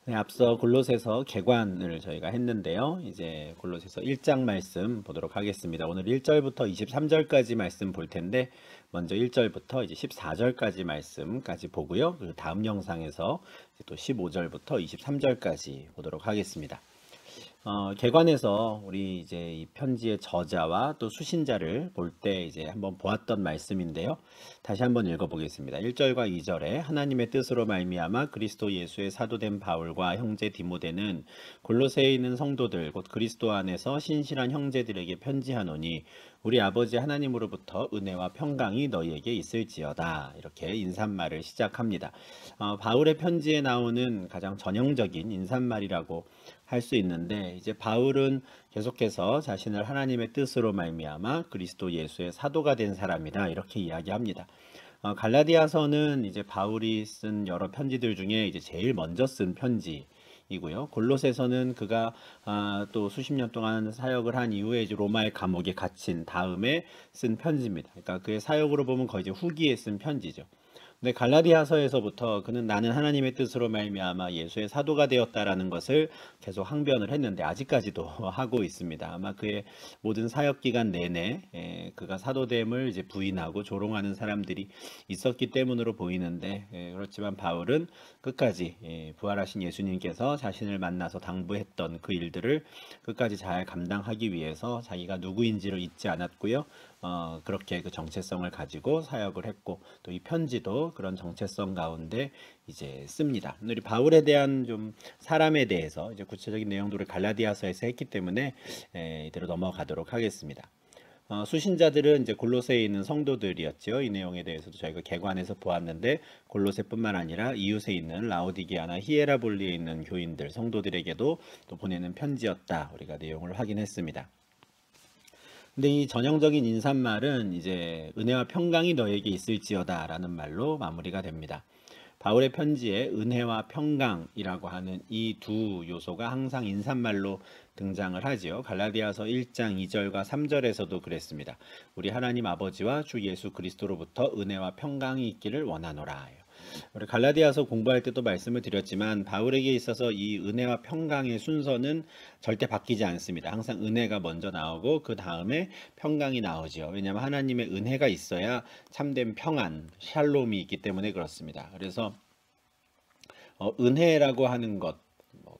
네, 앞서 골로새서 개관을 저희가 했는데요. 이제 골로새서 1장 말씀 보도록 하겠습니다. 오늘 1절부터 23절까지 말씀 볼 텐데 먼저 1절부터 이제 14절까지 말씀까지 보고요. 그리고 다음 영상에서 또 15절부터 23절까지 보도록 하겠습니다. 개관에서 우리 이제 이 편지의 저자와 또 수신자를 볼 때 이제 한번 보았던 말씀인데요. 다시 한번 읽어보겠습니다. 1절과 2절에 하나님의 뜻으로 말미암아 그리스도 예수의 사도된 바울과 형제 디모데는 골로새에 있는 성도들 곧 그리스도 안에서 신실한 형제들에게 편지하노니 우리 아버지 하나님으로부터 은혜와 평강이 너희에게 있을지어다. 이렇게 인사말을 시작합니다. 바울의 편지에 나오는 가장 전형적인 인사말이라고 할 수 있는데 이제 바울은 계속해서 자신을 하나님의 뜻으로 말미암아 그리스도 예수의 사도가 된 사람이다 이렇게 이야기합니다. 갈라디아서는 이제 바울이 쓴 여러 편지들 중에 이제 제일 먼저 쓴 편지이고요. 골로새서는 그가 또 수십 년 동안 사역을 한 이후에 이제 로마의 감옥에 갇힌 다음에 쓴 편지입니다. 그러니까 그의 사역으로 보면 거의 이제 후기에 쓴 편지죠. 근데 갈라디아서에서부터 그는 나는 하나님의 뜻으로 말미암아 예수의 사도가 되었다라는 것을 계속 항변을 했는데 아직까지도 하고 있습니다. 아마 그의 모든 사역 기간 내내 그가 사도됨을 이제 부인하고 조롱하는 사람들이 있었기 때문으로 보이는데 그렇지만 바울은 끝까지 부활하신 예수님께서 자신을 만나서 당부했던 그 일들을 끝까지 잘 감당하기 위해서 자기가 누구인지를 잊지 않았고요. 그렇게 그 정체성을 가지고 사역을 했고 또 이 편지도 그런 정체성 가운데 이제 씁니다. 우리 바울에 대한 좀 사람에 대해서 이제 구체적인 내용들을 갈라디아서에서 했기 때문에 이대로 넘어가도록 하겠습니다. 수신자들은 이제 골로새에 있는 성도들이었죠. 이 내용에 대해서도 저희가 개관에서 보았는데 골로새뿐만 아니라 이웃에 있는 라오디게아나 히에라볼리에 있는 교인들, 성도들에게도 또 보내는 편지였다. 우리가 내용을 확인했습니다. 근데 이 전형적인 인사말은 이제 은혜와 평강이 너에게 있을지어다라는 말로 마무리가 됩니다. 바울의 편지에 은혜와 평강이라고 하는 이 두 요소가 항상 인사말로 등장을 하지요. 갈라디아서 1장 2절과 3절에서도 그랬습니다. 우리 하나님 아버지와 주 예수 그리스도로부터 은혜와 평강이 있기를 원하노라. 우리 갈라디아서 공부할 때도 말씀을 드렸지만 바울에게 있어서 이 은혜와 평강의 순서는 절대 바뀌지 않습니다. 항상 은혜가 먼저 나오고 그 다음에 평강이 나오지요. 왜냐하면 하나님의 은혜가 있어야 참된 평안, 샬롬이 있기 때문에 그렇습니다. 그래서 은혜라고 하는 것,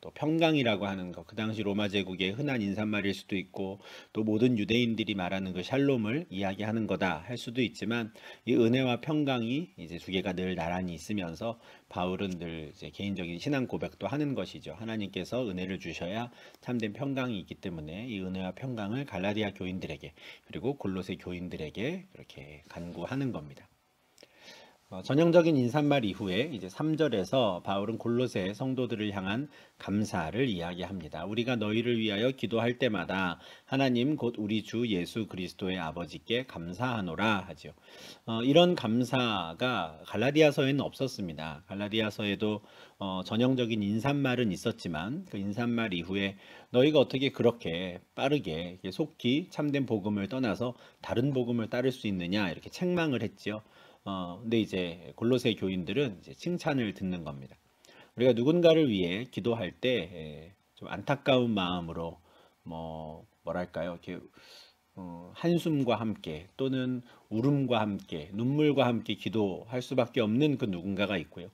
또 평강이라고 하는 것, 그 당시 로마 제국의 흔한 인사말일 수도 있고 또 모든 유대인들이 말하는 그 샬롬을 이야기하는 거다 할 수도 있지만 이 은혜와 평강이 이제 두 개가 늘 나란히 있으면서 바울은 늘 이제 개인적인 신앙 고백도 하는 것이죠. 하나님께서 은혜를 주셔야 참된 평강이 있기 때문에 이 은혜와 평강을 갈라디아 교인들에게 그리고 골로새 교인들에게 그렇게 간구하는 겁니다. 전형적인 인사말 이후에 이제 3절에서 바울은 골로새 성도들을 향한 감사를 이야기합니다. 우리가 너희를 위하여 기도할 때마다 하나님 곧 우리 주 예수 그리스도의 아버지께 감사하노라 하죠. 이런 감사가 갈라디아서에는 없었습니다. 갈라디아서에도 전형적인 인사말은 있었지만 그 인사말 이후에 너희가 어떻게 그렇게 빠르게 속히 참된 복음을 떠나서 다른 복음을 따를 수 있느냐 이렇게 책망을 했지요. 근데 이제 골로새 교인들은 이제 칭찬을 듣는 겁니다. 우리가 누군가를 위해 기도할 때 좀 안타까운 마음으로 뭐랄까요? 이렇게 한숨과 함께 또는 울음과 함께 눈물과 함께 기도할 수밖에 없는 그 누군가가 있고요.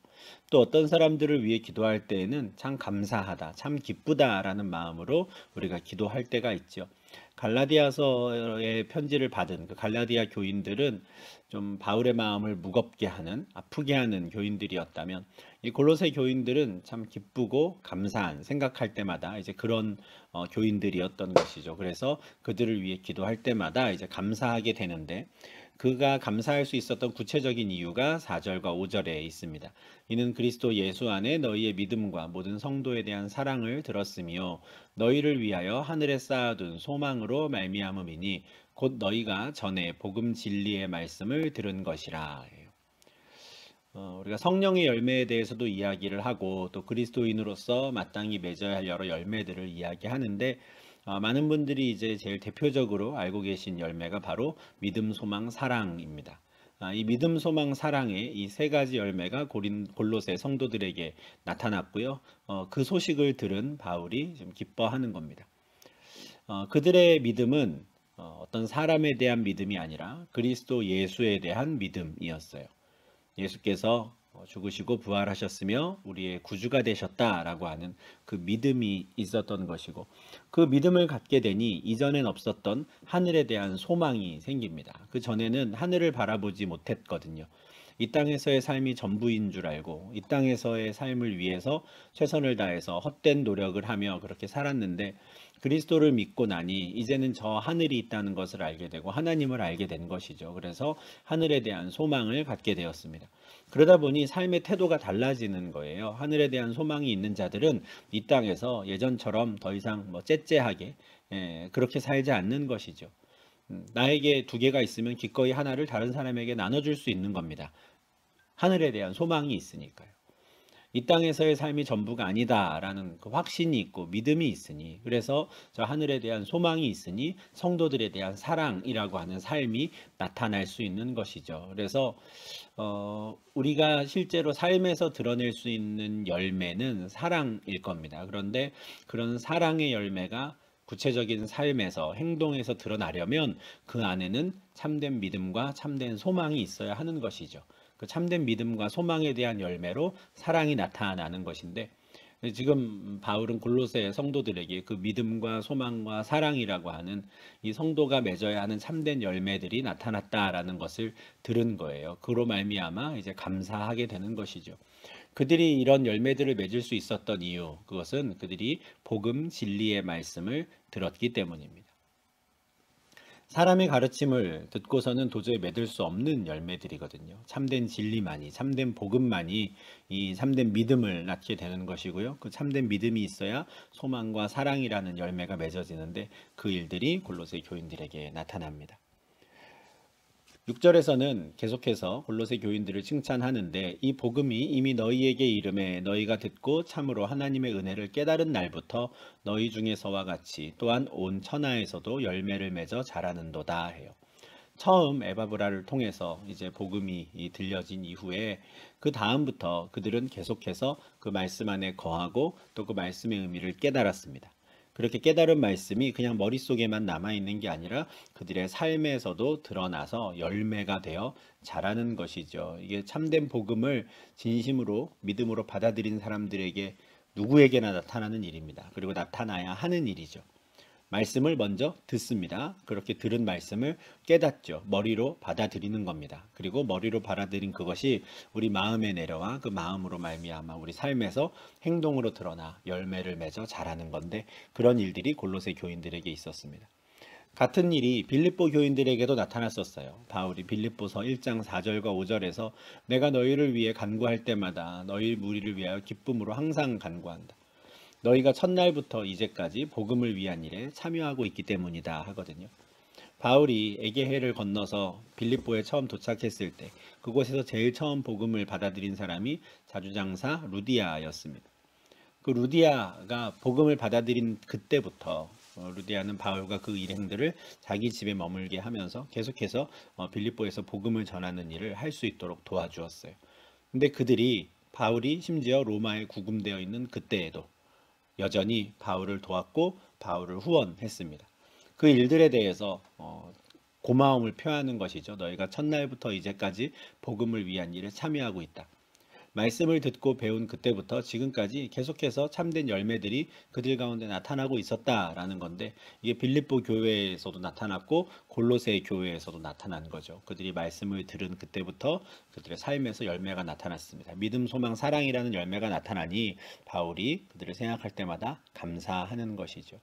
또 어떤 사람들을 위해 기도할 때에는 참 감사하다, 참 기쁘다라는 마음으로 우리가 기도할 때가 있죠. 갈라디아서의 편지를 받은 그 갈라디아 교인들은 좀 바울의 마음을 무겁게 하는, 아프게 하는 교인들이었다면 이 골로새 교인들은 참 기쁘고 감사한 생각할 때마다 이제 그런 교인들이었던 것이죠. 그래서 그들을 위해 기도할 때마다 이제 감사하게 되는데 그가 감사할 수 있었던 구체적인 이유가 4절과 5절에 있습니다. 이는 그리스도 예수 안에 너희의 믿음과 모든 성도에 대한 사랑을 들었으며 너희를 위하여 하늘에 쌓아둔 소망으로 말미암음이니 곧 너희가 전에 복음 진리의 말씀을 들은 것이라. 우리가 성령의 열매에 대해서도 이야기를 하고 또 그리스도인으로서 마땅히 맺어야 할 여러 열매들을 이야기하는데 많은 분들이 이제 제일 대표적으로 알고 계신 열매가 바로 믿음, 소망, 사랑입니다. 이 믿음, 소망, 사랑의 이 세 가지 열매가 골로새 성도들에게 나타났고요. 그 소식을 들은 바울이 좀 기뻐하는 겁니다. 그들의 믿음은 어떤 사람에 대한 믿음이 아니라 그리스도 예수에 대한 믿음이었어요. 예수께서 죽으시고 부활하셨으며 우리의 구주가 되셨다라고 하는 그 믿음이 있었던 것이고, 그 믿음을 갖게 되니 이전엔 없었던 하늘에 대한 소망이 생깁니다. 그 전에는 하늘을 바라보지 못했거든요. 이 땅에서의 삶이 전부인 줄 알고 이 땅에서의 삶을 위해서 최선을 다해서 헛된 노력을 하며 그렇게 살았는데, 그리스도를 믿고 나니 이제는 저 하늘이 있다는 것을 알게 되고 하나님을 알게 된 것이죠. 그래서 하늘에 대한 소망을 갖게 되었습니다. 그러다 보니 삶의 태도가 달라지는 거예요. 하늘에 대한 소망이 있는 자들은 이 땅에서 예전처럼 더 이상 째째하게 그렇게 살지 않는 것이죠. 나에게 두 개가 있으면 기꺼이 하나를 다른 사람에게 나눠줄 수 있는 겁니다. 하늘에 대한 소망이 있으니까요. 이 땅에서의 삶이 전부가 아니다라는 그 확신이 있고 믿음이 있으니, 그래서 저 하늘에 대한 소망이 있으니 성도들에 대한 사랑이라고 하는 삶이 나타날 수 있는 것이죠. 그래서 우리가 실제로 삶에서 드러낼 수 있는 열매는 사랑일 겁니다. 그런데 그런 사랑의 열매가 구체적인 삶에서 행동에서 드러나려면 그 안에는 참된 믿음과 참된 소망이 있어야 하는 것이죠. 그 참된 믿음과 소망에 대한 열매로 사랑이 나타나는 것인데, 지금 바울은 골로새 성도들에게 그 믿음과 소망과 사랑이라고 하는 이 성도가 맺어야 하는 참된 열매들이 나타났다라는 것을 들은 거예요. 그로 말미암아 이제 감사하게 되는 것이죠. 그들이 이런 열매들을 맺을 수 있었던 이유, 그것은 그들이 복음 진리의 말씀을 들었기 때문입니다. 사람의 가르침을 듣고서는 도저히 맺을 수 없는 열매들이거든요. 참된 진리만이, 참된 복음만이 이 참된 믿음을 낳게 되는 것이고요. 그 참된 믿음이 있어야 소망과 사랑이라는 열매가 맺어지는데, 그 일들이 골로새 교인들에게 나타납니다. 6절에서는 계속해서 골로새 교인들을 칭찬하는데, 이 복음이 이미 너희에게 이름에 너희가 듣고 참으로 하나님의 은혜를 깨달은 날부터 너희 중에서와 같이 또한 온 천하에서도 열매를 맺어 자라는도다 해요. 처음 에바브라를 통해서 이제 복음이 들려진 이후에 그 다음부터 그들은 계속해서 그 말씀 안에 거하고 또 그 말씀의 의미를 깨달았습니다. 그렇게 깨달은 말씀이 그냥 머릿속에만 남아있는 게 아니라 그들의 삶에서도 드러나서 열매가 되어 자라는 것이죠. 이게 참된 복음을 진심으로 믿음으로 받아들인 사람들에게 누구에게나 나타나는 일입니다. 그리고 나타나야 하는 일이죠. 말씀을 먼저 듣습니다. 그렇게 들은 말씀을 깨닫죠. 머리로 받아들이는 겁니다. 그리고 머리로 받아들인 그것이 우리 마음에 내려와 그 마음으로 말미암아 우리 삶에서 행동으로 드러나 열매를 맺어 자라는 건데, 그런 일들이 골로새 교인들에게 있었습니다. 같은 일이 빌립보 교인들에게도 나타났었어요. 바울이 빌립보서 1장 4절과 5절에서 내가 너희를 위해 간구할 때마다 너희 무리를 위하여 기쁨으로 항상 간구한다. 너희가 첫날부터 이제까지 복음을 위한 일에 참여하고 있기 때문이다 하거든요. 바울이 에게해를 건너서 빌립보에 처음 도착했을 때 그곳에서 제일 처음 복음을 받아들인 사람이 자주장사 루디아였습니다. 그 루디아가 복음을 받아들인 그때부터 루디아는 바울과 그 일행들을 자기 집에 머물게 하면서 계속해서 빌립보에서 복음을 전하는 일을 할 수 있도록 도와주었어요. 근데 그들이, 바울이 심지어 로마에 구금되어 있는 그때에도 여전히 바울을 도왔고 바울을 후원했습니다. 그 일들에 대해서 고마움을 표하는 것이죠. 너희가 첫날부터 이제까지 복음을 위한 일에 참여하고 있다. 말씀을 듣고 배운 그때부터 지금까지 계속해서 참된 열매들이 그들 가운데 나타나고 있었다라는 건데, 이게 빌립보 교회에서도 나타났고 골로새 교회에서도 나타난 거죠. 그들이 말씀을 들은 그때부터 그들의 삶에서 열매가 나타났습니다. 믿음, 소망, 사랑이라는 열매가 나타나니 바울이 그들을 생각할 때마다 감사하는 것이죠.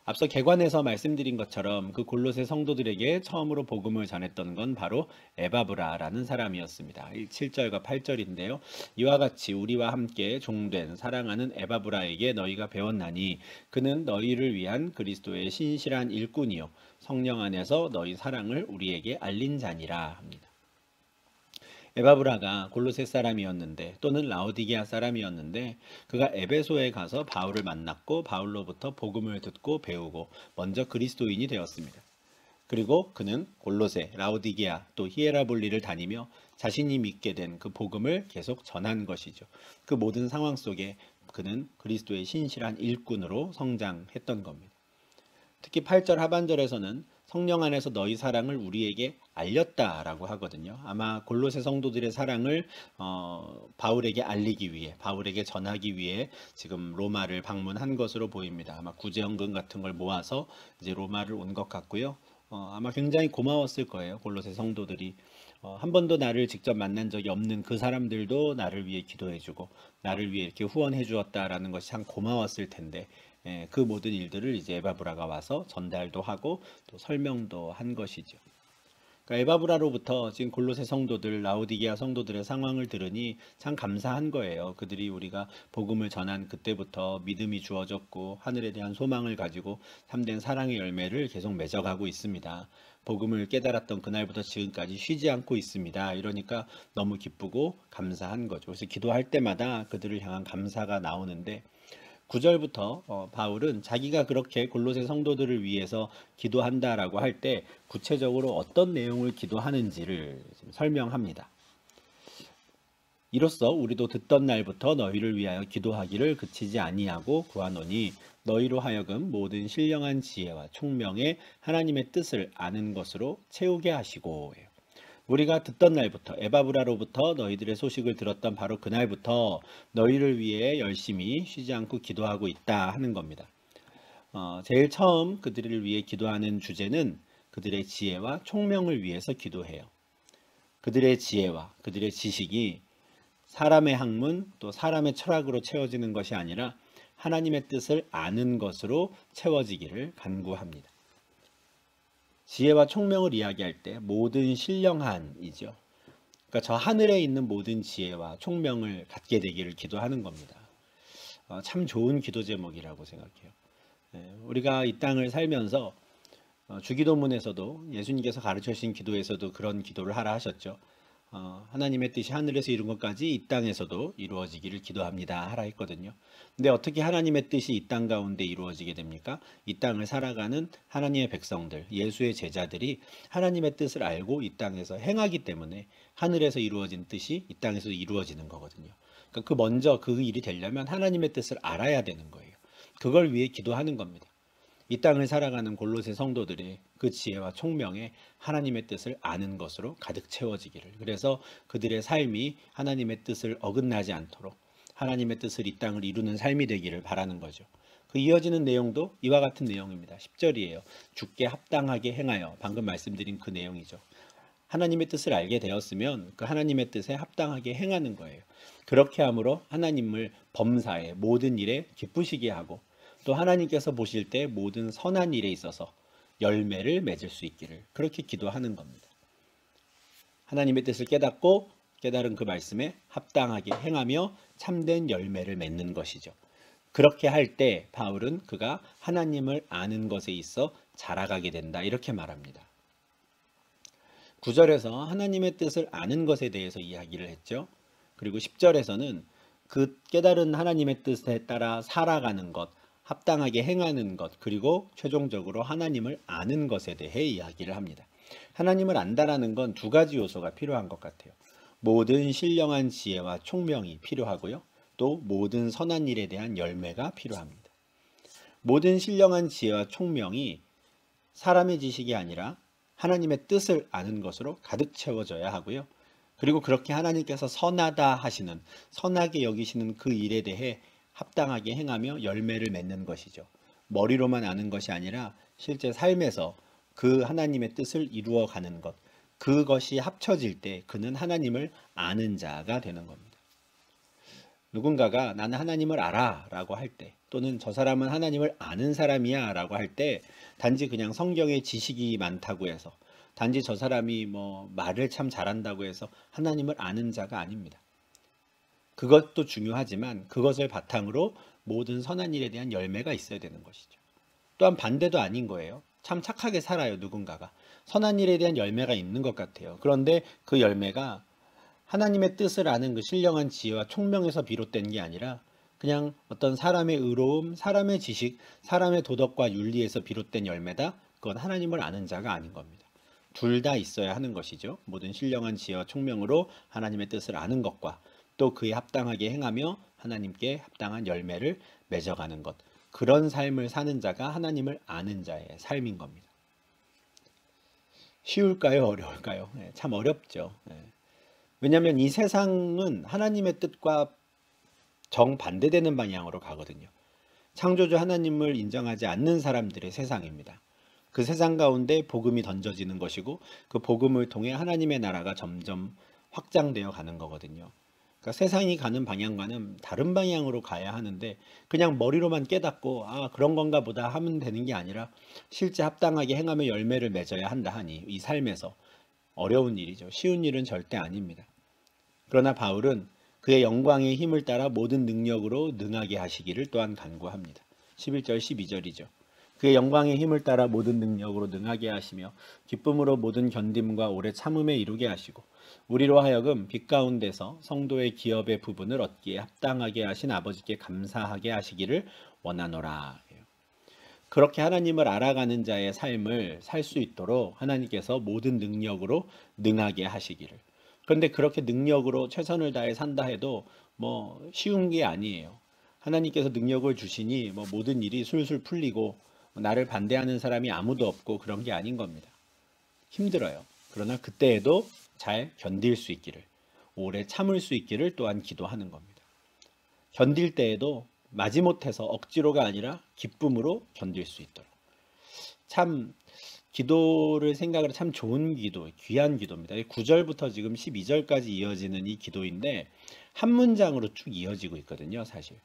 앞서 개관에서 말씀드린 것처럼 그 골로새 성도들에게 처음으로 복음을 전했던 건 바로 에바브라라는 사람이었습니다. 7절과 8절인데요. 이와 같이 우리와 함께 종된 사랑하는 에바브라에게 너희가 배웠나니 그는 너희를 위한 그리스도의 신실한 일꾼이요 성령 안에서 너희 사랑을 우리에게 알린 자니라 합니다. 에바브라가 골로새 사람이었는데, 또는 라오디게아 사람이었는데, 그가 에베소에 가서 바울을 만났고 바울로부터 복음을 듣고 배우고 먼저 그리스도인이 되었습니다. 그리고 그는 골로새, 라오디게아, 또 히에라볼리를 다니며 자신이 믿게 된 그 복음을 계속 전한 것이죠. 그 모든 상황 속에 그는 그리스도의 신실한 일꾼으로 성장했던 겁니다. 특히 8절 하반절에서는 성령 안에서 너희 사랑을 우리에게 알렸다라고 하거든요. 아마 골로새 성도들의 사랑을 바울에게 알리기 위해, 바울에게 전하기 위해 지금 로마를 방문한 것으로 보입니다. 아마 구제연금 같은 걸 모아서 이제 로마를 온 것 같고요. 아마 굉장히 고마웠을 거예요. 골로새 성도들이 한 번도 나를 직접 만난 적이 없는 그 사람들도 나를 위해 기도해주고 나를 위해 이렇게 후원해 주었다라는 것이 참 고마웠을 텐데, 그 모든 일들을 이제 에바브라가 와서 전달도 하고 또 설명도 한 것이죠. 그러니까 에바브라로부터 지금 골로새 성도들, 라오디게아 성도들의 상황을 들으니 참 감사한 거예요. 그들이 우리가 복음을 전한 그때부터 믿음이 주어졌고 하늘에 대한 소망을 가지고 참된 사랑의 열매를 계속 맺어가고 있습니다. 복음을 깨달았던 그날부터 지금까지 쉬지 않고 있습니다. 이러니까 너무 기쁘고 감사한 거죠. 그래서 기도할 때마다 그들을 향한 감사가 나오는데, 9절부터 바울은 자기가 그렇게 골로새 성도들을 위해서 기도한다라고 할 때 구체적으로 어떤 내용을 기도하는지를 설명합니다. 이로써 우리도 듣던 날부터 너희를 위하여 기도하기를 그치지 아니하고 구하노니 너희로 하여금 모든 신령한 지혜와 총명에 하나님의 뜻을 아는 것으로 채우게 하시고, 우리가 듣던 날부터, 에바브라로부터 너희들의 소식을 들었던 바로 그날부터 너희를 위해 열심히 쉬지 않고 기도하고 있다 하는 겁니다. 제일 처음 그들을 위해 기도하는 주제는 그들의 지혜와 총명을 위해서 기도해요. 그들의 지혜와 그들의 지식이 사람의 학문 또 사람의 철학으로 채워지는 것이 아니라 하나님의 뜻을 아는 것으로 채워지기를 간구합니다. 지혜와 총명을 이야기할 때 모든 신령한이죠. 그러니까 저 하늘에 있는 모든 지혜와 총명을 갖게 되기를 기도하는 겁니다. 참 좋은 기도 제목이라고 생각해요. 우리가 이 땅을 살면서 주기도문에서도 예수님께서 가르쳐 주신 기도에서도 그런 기도를 하라 하셨죠. 하나님의 뜻이 하늘에서 이룬 것까지 이 땅에서도 이루어지기를 기도합니다 하라 했거든요. 근데 어떻게 하나님의 뜻이 이 땅 가운데 이루어지게 됩니까? 이 땅을 살아가는 하나님의 백성들, 예수의 제자들이 하나님의 뜻을 알고 이 땅에서 행하기 때문에 하늘에서 이루어진 뜻이 이 땅에서 이루어지는 거거든요. 그러니까 먼저 그 일이 되려면 하나님의 뜻을 알아야 되는 거예요. 그걸 위해 기도하는 겁니다. 이 땅을 살아가는 골로새 성도들의 그 지혜와 총명에 하나님의 뜻을 아는 것으로 가득 채워지기를, 그래서 그들의 삶이 하나님의 뜻을 어긋나지 않도록 하나님의 뜻을 이 땅을 이루는 삶이 되기를 바라는 거죠. 그 이어지는 내용도 이와 같은 내용입니다. 10절이에요. 주께 합당하게 행하여, 방금 말씀드린 그 내용이죠. 하나님의 뜻을 알게 되었으면 그 하나님의 뜻에 합당하게 행하는 거예요. 그렇게 함으로 하나님을 범사에 모든 일에 기쁘시게 하고 또 하나님께서 보실 때 모든 선한 일에 있어서 열매를 맺을 수 있기를, 그렇게 기도하는 겁니다. 하나님의 뜻을 깨닫고 깨달은 그 말씀에 합당하게 행하며 참된 열매를 맺는 것이죠. 그렇게 할 때 바울은 그가 하나님을 아는 것에 있어 자라가게 된다 이렇게 말합니다. 9절에서 하나님의 뜻을 아는 것에 대해서 이야기를 했죠. 그리고 10절에서는 그 깨달은 하나님의 뜻에 따라 살아가는 것, 합당하게 행하는 것, 그리고 최종적으로 하나님을 아는 것에 대해 이야기를 합니다. 하나님을 안다라는 건 두 가지 요소가 필요한 것 같아요. 모든 신령한 지혜와 총명이 필요하고요. 또 모든 선한 일에 대한 열매가 필요합니다. 모든 신령한 지혜와 총명이 사람의 지식이 아니라 하나님의 뜻을 아는 것으로 가득 채워져야 하고요. 그리고 그렇게 하나님께서 선하다 하시는, 선하게 여기시는 그 일에 대해 합당하게 행하며 열매를 맺는 것이죠. 머리로만 아는 것이 아니라 실제 삶에서 그 하나님의 뜻을 이루어가는 것, 그것이 합쳐질 때 그는 하나님을 아는 자가 되는 겁니다. 누군가가 나는 하나님을 알아 라고 할 때, 또는 저 사람은 하나님을 아는 사람이야 라고 할 때 단지 그냥 성경에 지식이 많다고 해서, 단지 저 사람이 말을 참 잘한다고 해서 하나님을 아는 자가 아닙니다. 그것도 중요하지만 그것을 바탕으로 모든 선한 일에 대한 열매가 있어야 되는 것이죠. 또한 반대도 아닌 거예요. 참 착하게 살아요, 누군가가. 선한 일에 대한 열매가 있는 것 같아요. 그런데 그 열매가 하나님의 뜻을 아는 그 신령한 지혜와 총명에서 비롯된 게 아니라 그냥 어떤 사람의 의로움, 사람의 지식, 사람의 도덕과 윤리에서 비롯된 열매다. 그건 하나님을 아는 자가 아닌 겁니다. 둘 다 있어야 하는 것이죠. 모든 신령한 지혜와 총명으로 하나님의 뜻을 아는 것과 또 그에 합당하게 행하며 하나님께 합당한 열매를 맺어가는 것. 그런 삶을 사는 자가 하나님을 아는 자의 삶인 겁니다. 쉬울까요? 어려울까요? 참 어렵죠. 왜냐하면 이 세상은 하나님의 뜻과 정반대되는 방향으로 가거든요. 창조주 하나님을 인정하지 않는 사람들의 세상입니다. 그 세상 가운데 복음이 던져지는 것이고 그 복음을 통해 하나님의 나라가 점점 확장되어 가는 거거든요. 그러니까 세상이 가는 방향과는 다른 방향으로 가야 하는데 그냥 머리로만 깨닫고 그런 건가 보다 하면 되는 게 아니라 실제 합당하게 행하며 열매를 맺어야 한다 하니 이 삶에서 어려운 일이죠. 쉬운 일은 절대 아닙니다. 그러나 바울은 그의 영광의 힘을 따라 모든 능력으로 능하게 하시기를 또한 간구합니다. 11절 12절이죠. 그의 영광의 힘을 따라 모든 능력으로 능하게 하시며 기쁨으로 모든 견딤과 오래 참음에 이루게 하시고 우리로 하여금 빛 가운데서 성도의 기업의 부분을 얻기에 합당하게 하신 아버지께 감사하게 하시기를 원하노라. 그렇게 하나님을 알아가는 자의 삶을 살 수 있도록 하나님께서 모든 능력으로 능하게 하시기를. 그런데 그렇게 능력으로 최선을 다해 산다 해도 쉬운 게 아니에요. 하나님께서 능력을 주시니 모든 일이 술술 풀리고 나를 반대하는 사람이 아무도 없고 그런 게 아닌 겁니다. 힘들어요. 그러나 그때에도 잘 견딜 수 있기를, 오래 참을 수 있기를 또한 기도하는 겁니다. 견딜 때에도 마지못해서 억지로가 아니라 기쁨으로 견딜 수 있도록. 참 기도를 생각을 참 좋은 기도, 귀한 기도입니다. 9절부터 지금 12절까지 이어지는 이 기도인데 한 문장으로 쭉 이어지고 있거든요, 사실.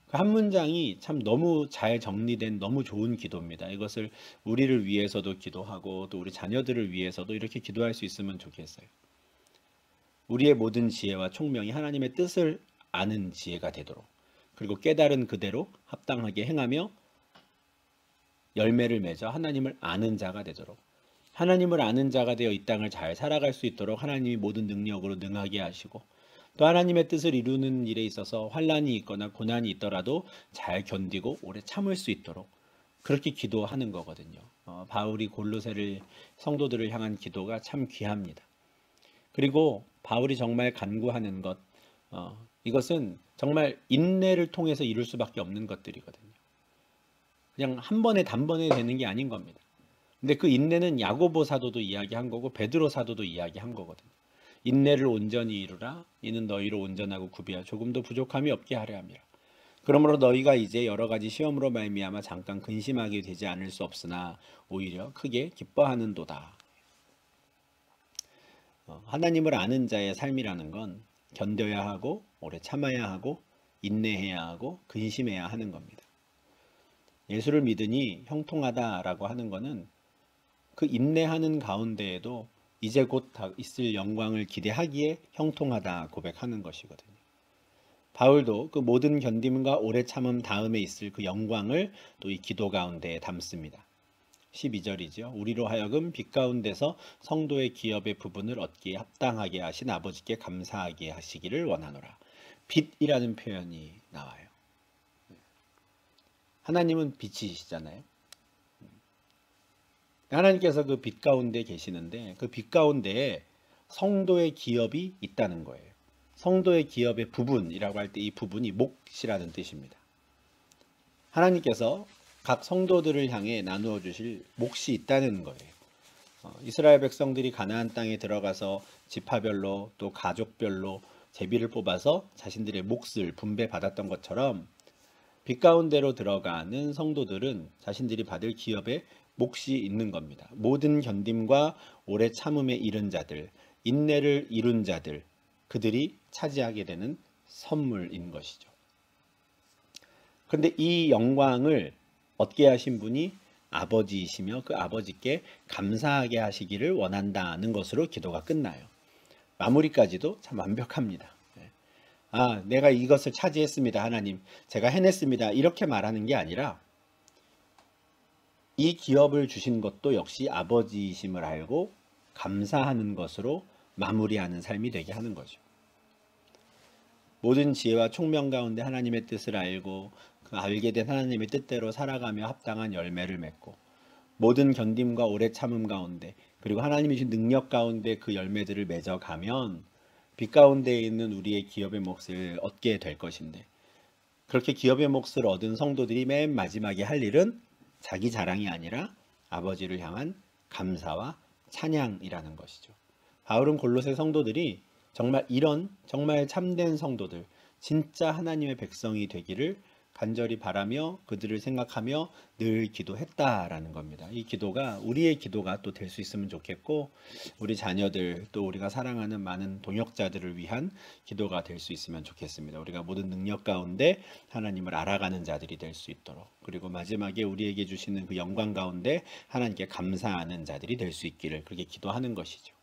그 한 문장이 참 너무 잘 정리된 너무 좋은 기도입니다. 이것을 우리를 위해서도 기도하고 또 우리 자녀들을 위해서도 이렇게 기도할 수 있으면 좋겠어요. 우리의 모든 지혜와 총명이 하나님의 뜻을 아는 지혜가 되도록, 그리고 깨달은 그대로 합당하게 행하며 열매를 맺어 하나님을 아는 자가 되도록, 하나님을 아는 자가 되어 이 땅을 잘 살아갈 수 있도록 하나님이 모든 능력으로 능하게 하시고 또 하나님의 뜻을 이루는 일에 있어서 환난이 있거나 고난이 있더라도 잘 견디고 오래 참을 수 있도록 그렇게 기도하는 거거든요. 바울이 골로새를 성도들을 향한 기도가 참 귀합니다. 그리고 바울이 정말 간구하는 것, 이것은 정말 인내를 통해서 이룰 수밖에 없는 것들이거든요. 그냥 한 번에 단번에 되는 게 아닌 겁니다. 근데 그 인내는 야고보 사도도 이야기한 거고 베드로 사도도 이야기한 거거든요. 인내를 온전히 이루라. 이는 너희로 온전하고 구비하 조금도 부족함이 없게 하려 함이라. 그러므로 너희가 이제 여러 가지 시험으로 말미암아 잠깐 근심하게 되지 않을 수 없으나 오히려 크게 기뻐하는도다. 하나님을 아는 자의 삶이라는 건 견뎌야 하고 오래 참아야 하고 인내해야 하고 근심해야 하는 겁니다. 예수를 믿으니 형통하다라고 하는 것은 그 인내하는 가운데에도 이제 곧 있을 영광을 기대하기에 형통하다 고백하는 것이거든요. 바울도 그 모든 견딤과 오래 참음 다음에 있을 그 영광을 또 이 기도 가운데에 담습니다. 12절이죠. 우리로 하여금 빛 가운데서 성도의 기업의 부분을 얻기에 합당하게 하신 아버지께 감사하게 하시기를 원하노라. 빛이라는 표현이 나와요. 하나님은 빛이시잖아요. 하나님께서 그 빛 가운데 계시는데 그 빛 가운데에 성도의 기업이 있다는 거예요. 성도의 기업의 부분이라고 할 때 이 부분이 몫이라는 뜻입니다. 하나님께서 각 성도들을 향해 나누어 주실 몫이 있다는 거예요. 이스라엘 백성들이 가나안 땅에 들어가서 지파별로 또 가족별로 제비를 뽑아서 자신들의 몫을 분배받았던 것처럼 빛 가운데로 들어가는 성도들은 자신들이 받을 기업에 몫이 있는 겁니다. 모든 견딤과 오래 참음에 이른 자들, 인내를 이룬 자들, 그들이 차지하게 되는 선물인 것이죠. 그런데 이 영광을 얻게 하신 분이 아버지이시며 그 아버지께 감사하게 하시기를 원한다는 것으로 기도가 끝나요. 마무리까지도 참 완벽합니다. 내가 이것을 차지했습니다. 하나님, 제가 해냈습니다. 이렇게 말하는 게 아니라 이 기업을 주신 것도 역시 아버지이심을 알고 감사하는 것으로 마무리하는 삶이 되게 하는 거죠. 모든 지혜와 총명 가운데 하나님의 뜻을 알고 그 알게 된 하나님의 뜻대로 살아가며 합당한 열매를 맺고 모든 견딤과 오래 참음 가운데 그리고 하나님이 주신 능력 가운데 그 열매들을 맺어가면 빛 가운데 있는 우리의 기업의 몫을 얻게 될 것인데 그렇게 기업의 몫을 얻은 성도들이 맨 마지막에 할 일은 자기 자랑이 아니라 아버지를 향한 감사와 찬양이라는 것이죠. 바울은 골로새 성도들이 정말 이런 정말 참된 성도들, 진짜 하나님의 백성이 되기를 간절히 바라며 그들을 생각하며 늘 기도했다라는 겁니다. 이 기도가 우리의 기도가 또 될 수 있으면 좋겠고 우리 자녀들 또 우리가 사랑하는 많은 동역자들을 위한 기도가 될 수 있으면 좋겠습니다. 우리가 모든 능력 가운데 하나님을 알아가는 자들이 될 수 있도록 그리고 마지막에 우리에게 주시는 그 영광 가운데 하나님께 감사하는 자들이 될 수 있기를 그렇게 기도하는 것이죠.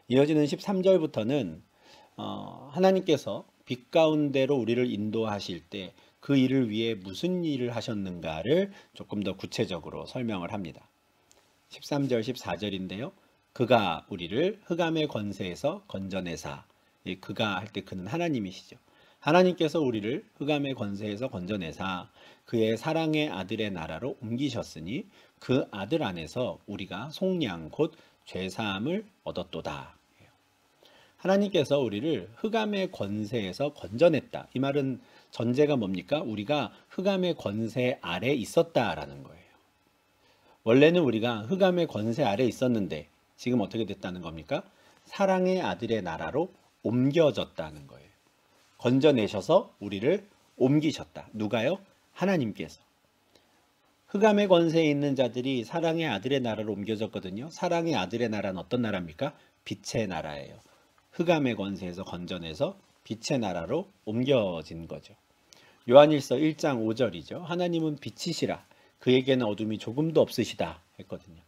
이어지는 13절부터는 하나님께서 빛 가운데로 우리를 인도하실 때 그 일을 위해 무슨 일을 하셨는가를 조금 더 구체적으로 설명을 합니다. 13절 14절인데요. 그가 우리를 흑암의 권세에서 건져내사. 그가 할 때 그는 하나님이시죠. 하나님께서 우리를 흑암의 권세에서 건져내사 그의 사랑의 아들의 나라로 옮기셨으니 그 아들 안에서 우리가 속량 곧 죄사함을 얻었도다. 하나님께서 우리를 흑암의 권세에서 건져냈다. 이 말은 전제가 뭡니까? 우리가 흑암의 권세 아래 있었다라는 거예요. 원래는 우리가 흑암의 권세 아래 있었는데 지금 어떻게 됐다는 겁니까? 사랑의 아들의 나라로 옮겨졌다는 거예요. 건져내셔서 우리를 옮기셨다. 누가요? 하나님께서. 흑암의 권세에 있는 자들이 사랑의 아들의 나라로 옮겨졌거든요. 사랑의 아들의 나라는 어떤 나라입니까? 빛의 나라예요. 흑암의 권세에서 건져내서 빛의 나라로 옮겨진 거죠. 요한일서 1장 5절이죠. 하나님은 빛이시라 그에게는 어둠이 조금도 없으시다 했거든요.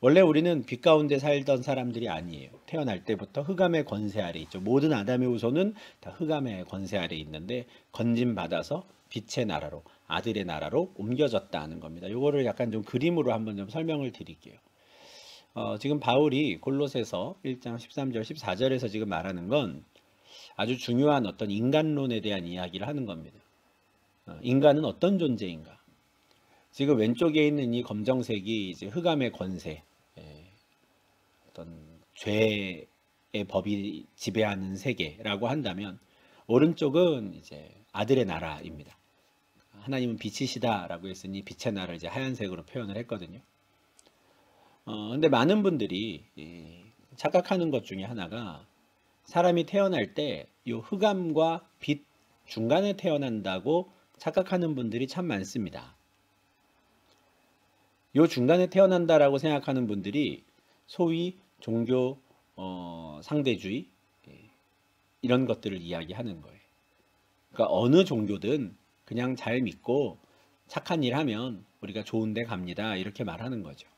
원래 우리는 빛 가운데 살던 사람들이 아니에요. 태어날 때부터 흑암의 권세 아래 있죠. 모든 아담의 후손은 다 흑암의 권세 아래 있는데 건짐받아서 빛의 나라로 아들의 나라로 옮겨졌다는 겁니다. 이거를 약간 좀 그림으로 한번 좀 설명을 드릴게요. 지금 바울이 골로새서 1장 13절 14절에서 지금 말하는 건 아주 중요한 어떤 인간론에 대한 이야기를 하는 겁니다. 인간은 어떤 존재인가? 지금 왼쪽에 있는 이 검정색이 이제 흑암의 권세, 어떤 죄의 법이 지배하는 세계라고 한다면 오른쪽은 이제 아들의 나라입니다. 하나님은 빛이시다라고 했으니 빛의 나라를 이제 하얀색으로 표현을 했거든요. 근데 많은 분들이 착각하는 것 중에 하나가 사람이 태어날 때 이 흑암과 빛 중간에 태어난다고 착각하는 분들이 참 많습니다. 이 중간에 태어난다라고 생각하는 분들이 소위 종교 상대주의 이런 것들을 이야기하는 거예요. 그러니까 어느 종교든 그냥 잘 믿고 착한 일 하면 우리가 좋은 데 갑니다. 이렇게 말하는 거죠.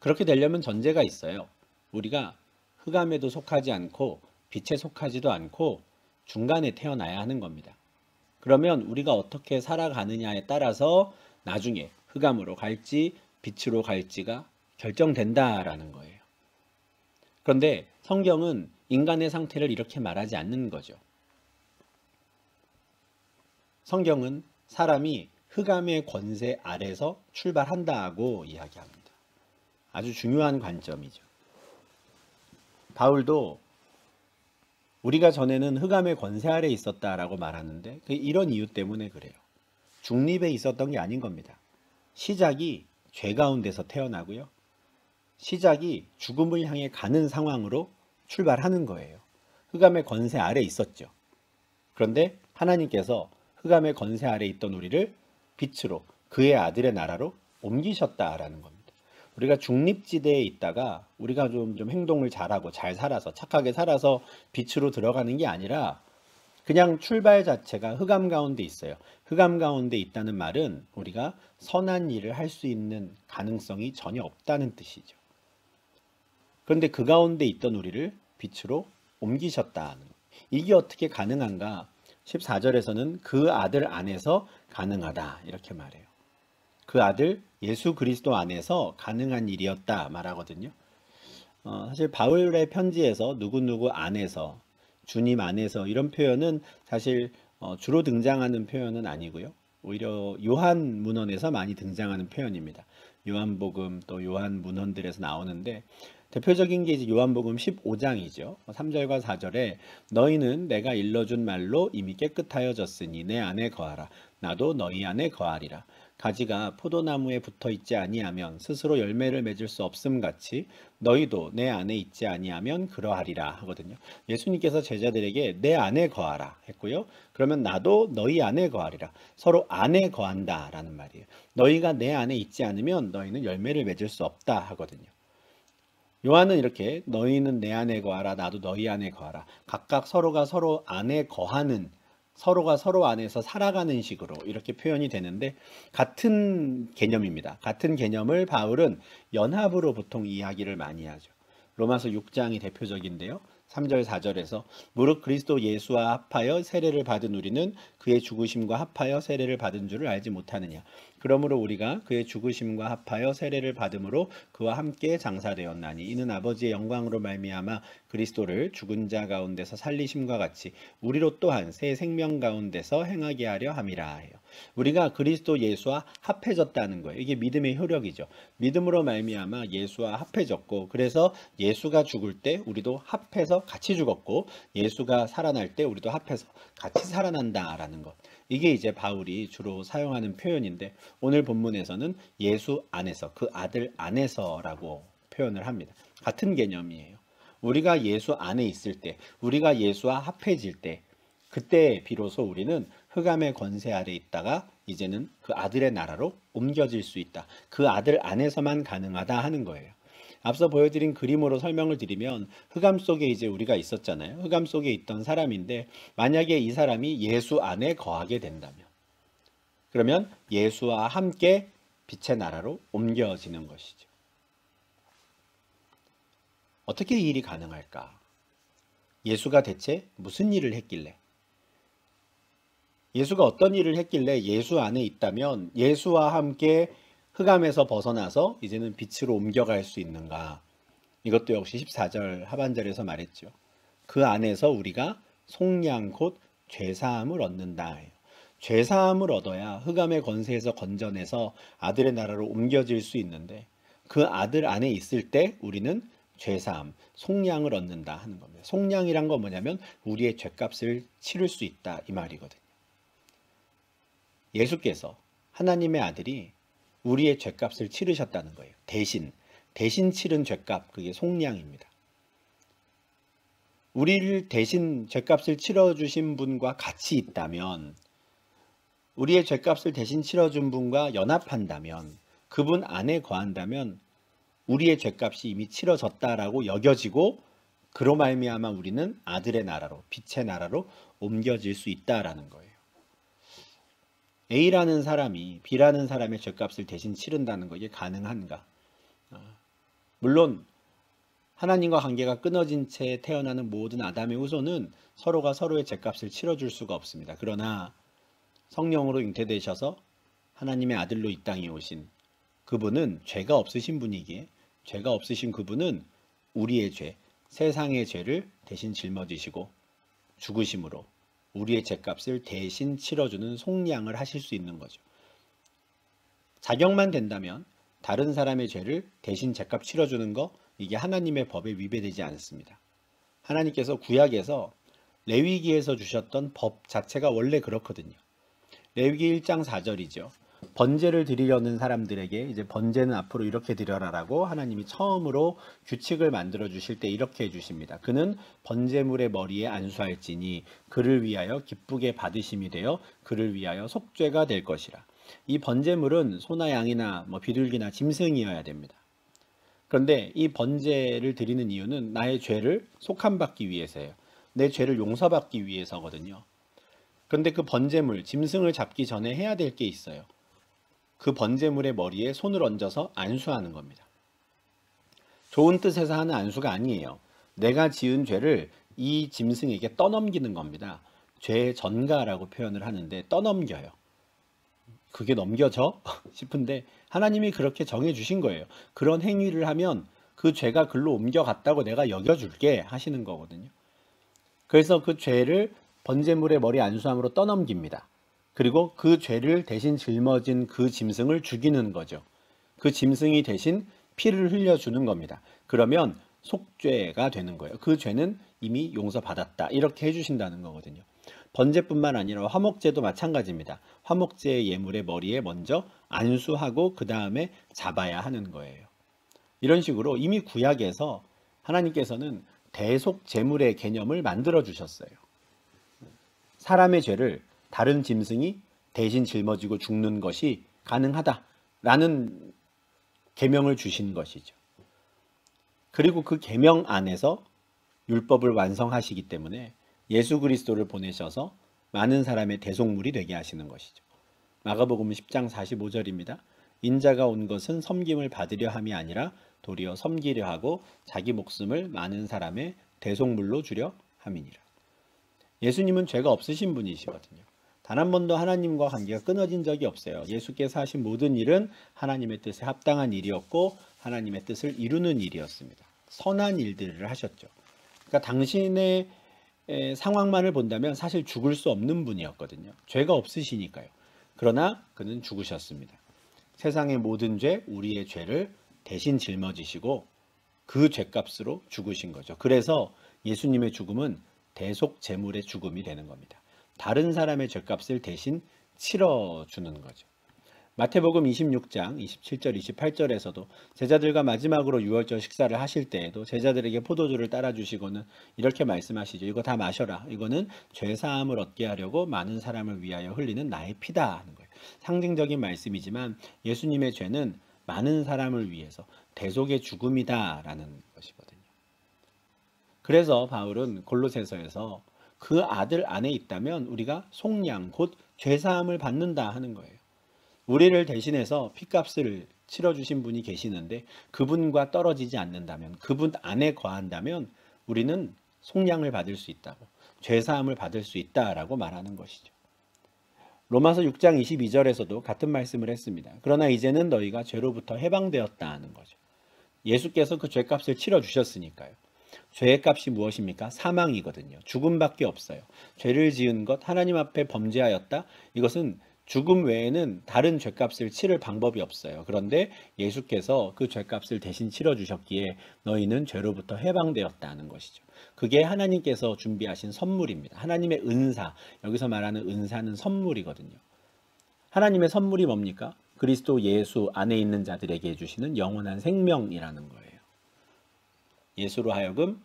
그렇게 되려면 전제가 있어요. 우리가 흑암에도 속하지 않고 빛에 속하지도 않고 중간에 태어나야 하는 겁니다. 그러면 우리가 어떻게 살아가느냐에 따라서 나중에 흑암으로 갈지 빛으로 갈지가 결정된다라는 거예요. 그런데 성경은 인간의 상태를 이렇게 말하지 않는 거죠. 성경은 사람이 흑암의 권세 아래서 출발한다고 이야기합니다. 아주 중요한 관점이죠. 바울도 우리가 전에는 흑암의 권세 아래 있었다라고 말하는데 이런 이유 때문에 그래요. 중립에 있었던 게 아닌 겁니다. 시작이 죄 가운데서 태어나고요. 시작이 죽음을 향해 가는 상황으로 출발하는 거예요. 흑암의 권세 아래 있었죠. 그런데 하나님께서 흑암의 권세 아래 있던 우리를 빛으로 그의 아들의 나라로 옮기셨다라는 겁니다. 우리가 중립지대에 있다가 우리가 좀 행동을 잘하고 잘 살아서 착하게 살아서 빛으로 들어가는 게 아니라 그냥 출발 자체가 흑암 가운데 있어요. 흑암 가운데 있다는 말은 우리가 선한 일을 할 수 있는 가능성이 전혀 없다는 뜻이죠. 그런데 그 가운데 있던 우리를 빛으로 옮기셨다는 이게 어떻게 가능한가? 14절에서는 그 아들 안에서 가능하다 이렇게 말해요. 그 아들 예수 그리스도 안에서 가능한 일이었다 말하거든요. 사실 바울의 편지에서 누구누구 안에서 주님 안에서 이런 표현은 사실 주로 등장하는 표현은 아니고요. 오히려 요한 문헌에서 많이 등장하는 표현입니다. 요한복음 또 요한 문헌들에서 나오는데 대표적인 게 이제 요한복음 15장이죠. 3절과 4절에 너희는 내가 일러준 말로 이미 깨끗하여졌으니 내 안에 거하라. 나도 너희 안에 거하리라. 가지가 포도나무에 붙어 있지 아니하면 스스로 열매를 맺을 수 없음 같이 너희도 내 안에 있지 아니하면 그러하리라 하거든요. 예수님께서 제자들에게 내 안에 거하라 했고요. 그러면 나도 너희 안에 거하리라. 서로 안에 거한다라는 말이에요. 너희가 내 안에 있지 않으면 너희는 열매를 맺을 수 없다 하거든요. 요한은 이렇게 너희는 내 안에 거하라 나도 너희 안에 거하라 각각 서로가 서로 안에 거하는 서로가 서로 안에서 살아가는 식으로 이렇게 표현이 되는데 같은 개념입니다. 같은 개념을 바울은 연합으로 보통 이야기를 많이 하죠. 로마서 6장이 대표적인데요. 3절 4절에서 무릇 그리스도 예수와 합하여 세례를 받은 우리는 그의 죽으심과 합하여 세례를 받은 줄을 알지 못하느냐. 그러므로 우리가 그의 죽으심과 합하여 세례를 받음으로 그와 함께 장사되었나니 이는 아버지의 영광으로 말미암아 그리스도를 죽은 자 가운데서 살리심과 같이 우리로 또한 새 생명 가운데서 행하게 하려 함이라 해요. 우리가 그리스도 예수와 합해졌다는 거예요. 이게 믿음의 효력이죠. 믿음으로 말미암아 예수와 합해졌고 그래서 예수가 죽을 때 우리도 합해서 같이 죽었고 예수가 살아날 때 우리도 합해서 같이 살아난다라는 것. 이게 이제 바울이 주로 사용하는 표현인데 오늘 본문에서는 예수 안에서 그 아들 안에서라고 표현을 합니다. 같은 개념이에요. 우리가 예수 안에 있을 때 우리가 예수와 합해질 때 그때 비로소 우리는 흑암의 권세 아래 있다가 이제는 그 아들의 나라로 옮겨질 수 있다. 그 아들 안에서만 가능하다 하는 거예요. 앞서 보여드린 그림으로 설명을 드리면 흑암 속에 이제 우리가 있었잖아요. 흑암 속에 있던 사람인데 만약에 이 사람이 예수 안에 거하게 된다면 그러면 예수와 함께 빛의 나라로 옮겨지는 것이죠. 어떻게 이 일이 가능할까? 예수가 대체 무슨 일을 했길래? 예수가 어떤 일을 했길래 예수 안에 있다면 예수와 함께 흑암에서 벗어나서 이제는 빛으로 옮겨갈 수 있는가? 이것도 역시 14절 하반절에서 말했죠. 그 안에서 우리가 속량 곧 죄사함을 얻는다. 죄사함을 얻어야 흑암의 권세에서 건져내서 아들의 나라로 옮겨질 수 있는데 그 아들 안에 있을 때 우리는 죄사함, 속량을 얻는다 하는 겁니다. 속량이란 건 뭐냐면 우리의 죄값을 치를 수 있다 이 말이거든요. 예수께서 하나님의 아들이 우리의 죄값을 치르셨다는 거예요. 대신 치른 죄값, 그게 속량입니다. 우리를 대신 죄값을 치러주신 분과 같이 있다면 우리의 죄값을 대신 치러준 분과 연합한다면 그분 안에 거한다면 우리의 죄값이 이미 치러졌다라고 여겨지고 그로 말미암아 우리는 아들의 나라로 빛의 나라로 옮겨질 수 있다라는 거예요. A라는 사람이 B라는 사람의 죄값을 대신 치른다는 거 이게 가능한가? 물론 하나님과 관계가 끊어진 채 태어나는 모든 아담의 후손은 서로가 서로의 죄값을 치러줄 수가 없습니다. 그러나 성령으로 잉태되셔서 하나님의 아들로 이 땅에 오신 그분은 죄가 없으신 분이기에 죄가 없으신 그분은 우리의 죄, 세상의 죄를 대신 짊어지시고 죽으심으로 우리의 죄값을 대신 치러주는 속량을 하실 수 있는 거죠. 자격만 된다면 다른 사람의 죄를 대신 죄값 치러주는 거 이게 하나님의 법에 위배되지 않습니다. 하나님께서 구약에서 레위기에서 주셨던 법 자체가 원래 그렇거든요. 레위기 1장 4절이죠. 번제를 드리려는 사람들에게 이제 번제는 앞으로 이렇게 드려라라고 하나님이 처음으로 규칙을 만들어 주실 때 이렇게 해주십니다. 그는 번제물의 머리에 안수할지니 그를 위하여 기쁘게 받으심이 되어 그를 위하여 속죄가 될 것이라. 이 번제물은 소나 양이나 비둘기나 짐승이어야 됩니다. 그런데 이 번제를 드리는 이유는 나의 죄를 속함받기 위해서예요. 내 죄를 용서받기 위해서거든요. 그런데 그 번제물, 짐승을 잡기 전에 해야 될 게 있어요. 그 번제물의 머리에 손을 얹어서 안수하는 겁니다. 좋은 뜻에서 하는 안수가 아니에요. 내가 지은 죄를 이 짐승에게 떠넘기는 겁니다. 죄의 전가라고 표현을 하는데 떠넘겨요. 그게 넘겨져? 싶은데 하나님이 그렇게 정해주신 거예요. 그런 행위를 하면 그 죄가 글로 옮겨갔다고 내가 여겨줄게 하시는 거거든요. 그래서 그 죄를 번제물의 머리 안수함으로 떠넘깁니다. 그리고 그 죄를 대신 짊어진 그 짐승을 죽이는 거죠. 그 짐승이 대신 피를 흘려주는 겁니다. 그러면 속죄가 되는 거예요. 그 죄는 이미 용서받았다. 이렇게 해주신다는 거거든요. 번제뿐만 아니라 화목제도 마찬가지입니다. 화목제의 예물의 머리에 먼저 안수하고 그 다음에 잡아야 하는 거예요. 이런 식으로 이미 구약에서 하나님께서는 대속 제물의 개념을 만들어 주셨어요. 사람의 죄를 다른 짐승이 대신 짊어지고 죽는 것이 가능하다라는 계명을 주신 것이죠. 그리고 그 계명 안에서 율법을 완성하시기 때문에 예수 그리스도를 보내셔서 많은 사람의 대속물이 되게 하시는 것이죠. 마가복음 10장 45절입니다. 인자가 온 것은 섬김을 받으려 함이 아니라 도리어 섬기려 하고 자기 목숨을 많은 사람의 대속물로 주려 함이니라. 예수님은 죄가 없으신 분이시거든요. 단 한 번도 하나님과 관계가 끊어진 적이 없어요. 예수께서 하신 모든 일은 하나님의 뜻에 합당한 일이었고 하나님의 뜻을 이루는 일이었습니다. 선한 일들을 하셨죠. 그러니까 당신의 상황만을 본다면 사실 죽을 수 없는 분이었거든요. 죄가 없으시니까요. 그러나 그는 죽으셨습니다. 세상의 모든 죄, 우리의 죄를 대신 짊어지시고 그 죄값으로 죽으신 거죠. 그래서 예수님의 죽음은 대속 제물의 죽음이 되는 겁니다. 다른 사람의 죄값을 대신 치러주는 거죠. 마태복음 26장 27절 28절에서도 제자들과 마지막으로 유월절 식사를 하실 때에도 제자들에게 포도주를 따라주시고는 이렇게 말씀하시죠. 이거 다 마셔라. 이거는 죄사함을 얻게 하려고 많은 사람을 위하여 흘리는 나의 피다 하는 거예요. 상징적인 말씀이지만 예수님의 죄는 많은 사람을 위해서 대속의 죽음이다라는 것이거든요. 그래서 바울은 골로새서에서 그 아들 안에 있다면 우리가 속량 곧 죄사함을 받는다 하는 거예요. 우리를 대신해서 피값을 치러주신 분이 계시는데 그분과 떨어지지 않는다면, 그분 안에 거한다면 우리는 속량을 받을 수 있다고, 죄사함을 받을 수 있다라고 말하는 것이죠. 로마서 6장 22절에서도 같은 말씀을 했습니다. 그러나 이제는 너희가 죄로부터 해방되었다 하는 거죠. 예수께서 그 죄값을 치러주셨으니까요. 죄의 값이 무엇입니까? 사망이거든요. 죽음밖에 없어요. 죄를 지은 것, 하나님 앞에 범죄하였다. 이것은 죽음 외에는 다른 죄값을 치를 방법이 없어요. 그런데 예수께서 그 죄값을 대신 치러주셨기에 너희는 죄로부터 해방되었다는 것이죠. 그게 하나님께서 준비하신 선물입니다. 하나님의 은사, 여기서 말하는 은사는 선물이거든요. 하나님의 선물이 뭡니까? 그리스도 예수 안에 있는 자들에게 해주시는 영원한 생명이라는 거예요. 예수로 하여금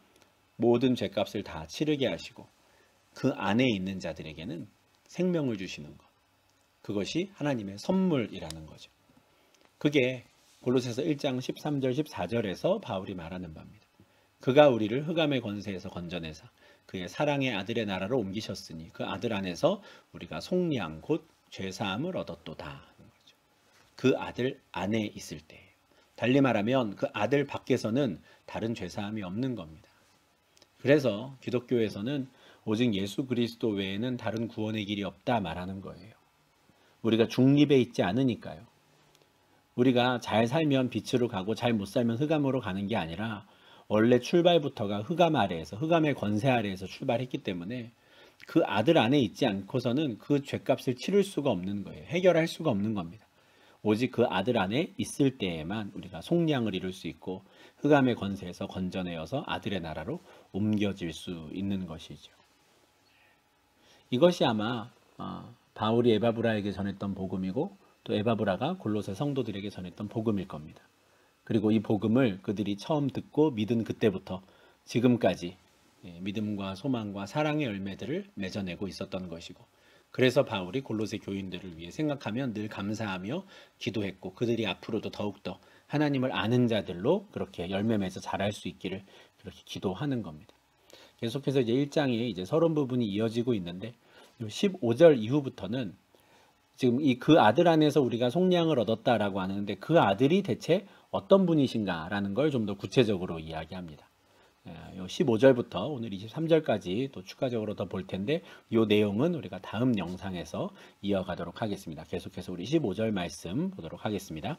모든 죄값을 다 치르게 하시고 그 안에 있는 자들에게는 생명을 주시는 것. 그것이 하나님의 선물이라는 거죠. 그게 골로새서 1장 13절 14절에서 바울이 말하는 바입니다. 그가 우리를 흑암의 권세에서 건져내사 그의 사랑의 아들의 나라로 옮기셨으니 그 아들 안에서 우리가 속량 곧 죄사함을 얻었도다 하는 거죠. 그 아들 안에 있을 때예요. 달리 말하면 그 아들 밖에서는 다른 죄사함이 없는 겁니다. 그래서 기독교에서는 오직 예수 그리스도 외에는 다른 구원의 길이 없다 말하는 거예요. 우리가 중립에 있지 않으니까요. 우리가 잘 살면 빛으로 가고 잘 못 살면 흑암으로 가는 게 아니라 원래 출발부터가 흑암 아래에서, 흑암의 권세 아래에서 출발했기 때문에 그 아들 안에 있지 않고서는 그 죄값을 치를 수가 없는 거예요. 해결할 수가 없는 겁니다. 오직 그 아들 안에 있을 때에만 우리가 속량을 이룰 수 있고 흑암의 권세에서 건져내어서 아들의 나라로 옮겨질 수 있는 것이죠. 이것이 아마 바울이 에바브라에게 전했던 복음이고 또 에바브라가 골로새 성도들에게 전했던 복음일 겁니다. 그리고 이 복음을 그들이 처음 듣고 믿은 그때부터 지금까지 믿음과 소망과 사랑의 열매들을 맺어내고 있었던 것이고, 그래서 바울이 골로새 교인들을 위해 생각하면 늘 감사하며 기도했고 그들이 앞으로도 더욱더 하나님을 아는 자들로 그렇게 열매 맺어 자랄 수 있기를 그렇게 기도하는 겁니다. 계속해서 이제 1장에 이제 서론 부분이 이어지고 있는데 15절 이후부터는 지금 그 아들 안에서 우리가 속량을 얻었다라고 하는데 그 아들이 대체 어떤 분이신가라는 걸 좀 더 구체적으로 이야기합니다. 15절부터 오늘 23절까지 또 추가적으로 더 볼 텐데 이 내용은 우리가 다음 영상에서 이어가도록 하겠습니다. 계속해서 우리 15절 말씀 보도록 하겠습니다.